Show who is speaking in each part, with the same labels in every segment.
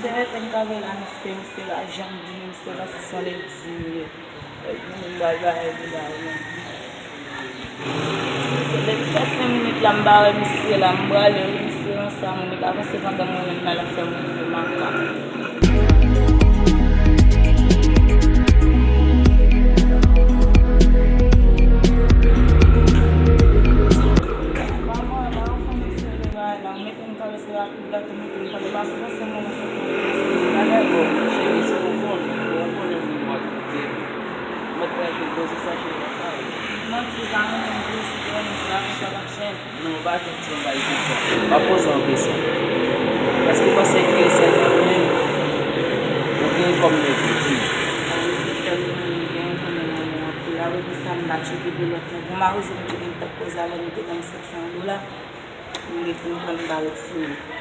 Speaker 1: c'est un cavalier c'est la jambe, c'est la solitude. Depuis 5 minutes, là, je suis là, je suis ensemble, je vais avancer pendant que je vais faire mon
Speaker 2: não vai acontecer um país de uma posição desse. Mas que você quer ser também, não tem como decidir.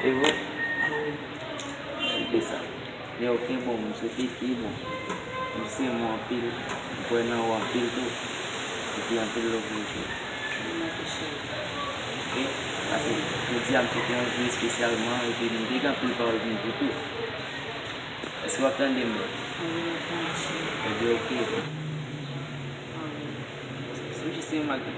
Speaker 2: Eu vou. Pensar. Eu que bom, você tem que bom. Você é uma pilha, depois não uma pilha, você tem uma pilha logo. Assim, eu dizia que tem um dia especialmente e que ninguém tem que falar de tudo. Est-ce que vous attendez moi? Je dis ok. Si je sais mal que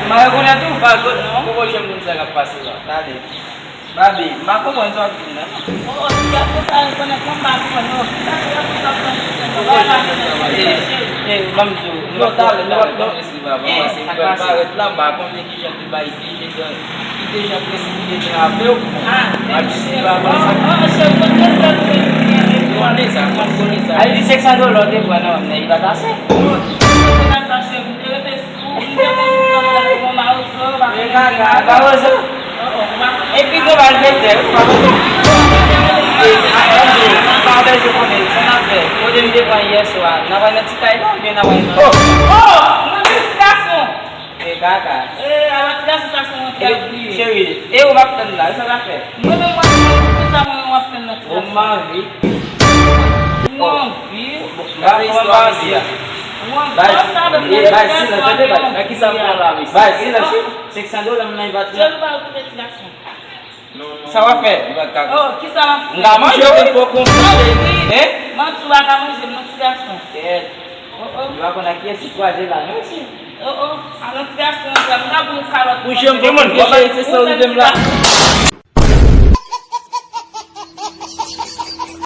Speaker 2: mas eu não tenho valor, não. Eu vou chamar de você passar lá, tá ali. Babi, mas como é que você vai né? Oh, já pensar quando é que vai com não. Vamos tu. Não tá, não esse vamos assim, vai lá, vai com que já te vai que já precisa de abel. Mas se vai aí de $600 de boa não, aí vai dar certo. E puis on va le mettre. Parle japonais, ça n'a fait. Au début de hier soir, n'a pas notre taille là, bien avoir une. Oh, mon garçon. Eh gaga. Eh, avec garçon ça sont. Chérie, et on va prendre là, ça va faire. Moi même moi ça on va prendre notre. On m'a vu. Mon vie. Vai, aqui sabe lá, vai, $600 não vai ter. Ça va faire,
Speaker 1: oh, qui ça va faire?
Speaker 2: Não, mas eu vou comprar.
Speaker 1: Eh? Mas tu vai manger notre garçon.
Speaker 2: Tu vas qu'on a qui est croisé là, non aussi.
Speaker 1: Oh, alors notre garçon, ça va nous carotte.
Speaker 2: Puxa, vamos, vai ser só o de lá.